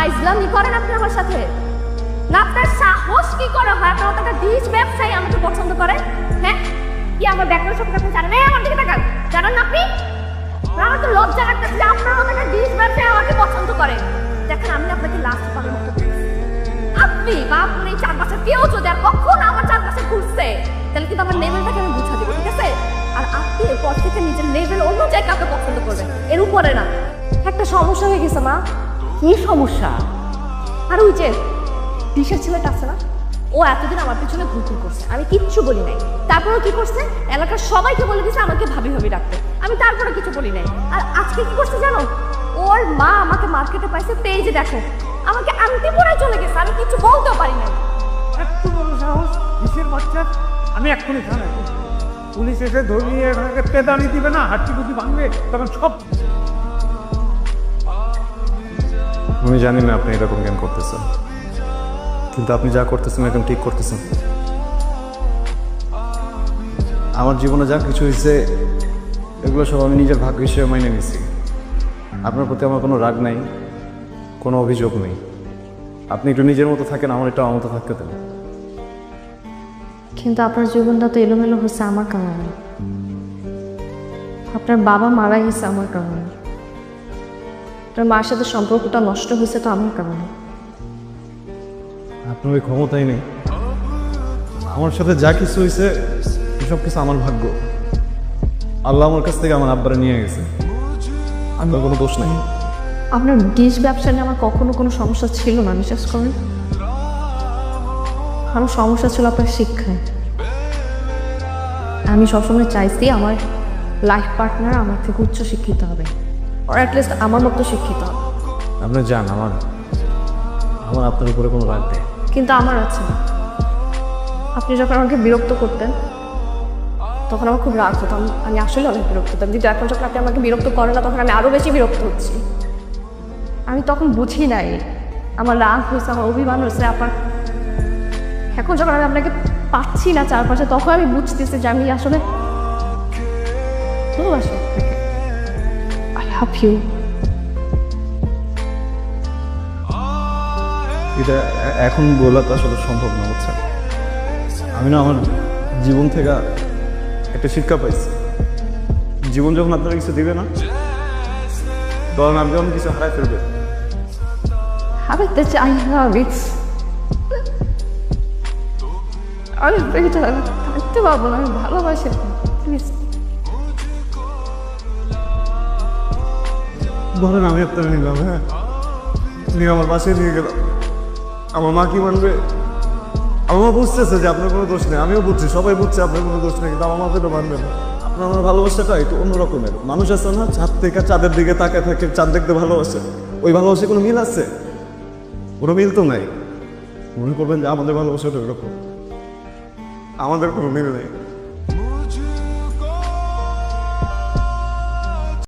ফাইজলামি করেন আপনি আমার সাথে? না আপনার সাহস কি করে হয় আপনার মতো একটা ডিশ ব্যবসায়ী আমাকে পছন্দ করে? হ্যাঁ, কি আমার ব্যাকগ্রাউন্ড সম্পর্কে আপনি জানেন? আমার দিকে তাকান, জানেন না আপনি? আমার তো লজ্জা লাগতেছে যে আপনার মতো একটা ডিশ ব্যবসায়ী আমাকে পছন্দ করে। দেখেন আমি আপনাকে লাস্ট পাবের মতো আপনি বা আপনার এই চারপাশে কেউ যদি আর কখন আমার চারপাশে ঘুরছে তাহলে কিন্তু আমার লেভেলটাকে আমি বুঝা দেবো, ঠিক আছে? আর আপনি এরপর থেকে নিজের লেভেল অনুযায়ী কাউকে পছন্দ করবেন, এর উপরে না। একটা সমস্যা হয়ে গেছে মা। কি সমস্যা? আর ওই যে ডিশের ছেলেটা আছে না, ও এতদিন আমার পিছনে ঘুরঘুর করছে, আমি কিচ্ছু বলি নাই। তারপরেও কি করছে, এলাকার সবাইকে বলে দিছে আমাকে ভাবি ভাবি রাখতে, আমি তারপরে কিছু বলি নাই। আর আজকে কি করছে জানো, ওর মা আমাকে মার্কেটে পাইছে, পেয়ে যে দেখো আমাকে আনতে পড়ে চলে গেছে, আমি কিছু বলতেও পারি না। এত বড় সাহস কিসের বাচ্চা! আমি এক্ষুনি থানায়, পুলিশ এসে ধরিয়ে পেদানি দিবে না, হাট্টি গুটি ভাঙবে, তখন সব। আমি জানি না আপনি এরকম কেন করতেছেন, কিন্তু আপনি যা করতেছেন একদম ঠিক করতেছেন। আমার জীবনে যা কিছু হয়েছে এগুলো সব আমি নিজের ভাগ্য হিসেবে মাইনে নিছি। আপনার প্রতি আমার কোনো রাগ নাই, কোনো অভিযোগ নেই। আপনি একটু নিজের মতো থাকেন, আমার একটু আমার মতো থাকতে দেন। কিন্তু আপনার জীবনটা তো এলোমেলো হচ্ছে আমার কারণে। আপনার বাবা মারা গেছে আমার কারণে। আপনার মার সাথে সম্পর্কটা নষ্ট হয়েছে তো আমার কারণে। আপনার ওই ক্ষমতাই নেই। আমার সাথে যা কিছু হয়েছে সব কিছু আমার ভাগ্য। আল্লাহ আমার কাছ থেকে আমার আব্বারে নিয়ে গেছে, আমার কোনো দোষ নাই। আপনার ডিশ ব্যবসা নিয়ে আমার কখনো কোনো সমস্যা ছিল না, বিশ্বাস করেন। আমার সমস্যা ছিল আপনার শিক্ষায়। আমি সবসময় চাইছি আমার লাইফ পার্টনার আমার থেকে উচ্চ শিক্ষিত হবে, আর অ্যাটলিস্ট আমার মতো শিক্ষিত হবে। আপনি জান আমার আপনার উপরে কোনো রাগ নেই। কিন্তু আমার আছে না। আপনি যখন আমাকে বিরক্ত করতেন তখন আমার খুব রাগ হতো, আমি আসলে অনেক বিরক্ত হতাম। কিন্তু এখন যখন আপনি আমাকে বিরক্ত করেন না তখন আমি আরও বেশি বিরক্ত হচ্ছি। আমি তখন বুঝি নাই আমার রাগ হয়েছে, আমার অভিমান হয়েছে আপনার। এখন যখন আমি আপনাকে পাচ্ছি না চারপাশে তখন আমি বুঝতেছি যে আমি আসলে ভালোবাসি আপনাকে। I love you. এটা এখন বলা তো আসলে সম্ভব না, বুঝছেন? আমি না আমার জীবন থেকে একটা শিক্ষা পাইছি। জীবন যখন আপনারা কিছু দিবে না তখন আপনি অনেক কিছু হারাই ফেলবে। আমি তো চাই না, আমি এটা থাকতে পারবো না। আমি ভালোবাসি প্লিজ বলেন, আমি আপনারা নিলাম, হ্যাঁ নিয়ে আমার বাসায় নিয়ে গেলাম। আমার মা কি মানবে? আমার মা বুঝতেছে যে আপনার কোনো দোষ নেই, আমিও বুঝছি, সবাই বুঝছে আপনার কোনো দোষ নেই, কিন্তু আমার মা তো মানবে না। আপনার আমার ভালোবাসাটা একটু অন্যরকমের। মানুষ আছে না, ছাদ থেকে চাঁদের দিকে তাকায় থাকে, চাঁদ দেখতে ভালোবাসে, ওই ভালোবাসে কোনো মিল আছে? কোনো মিল তো নাই। মনে করবেন যে আমাদের ভালোবাসাটা ওইরকম, আমাদের কোনো মিল নেই।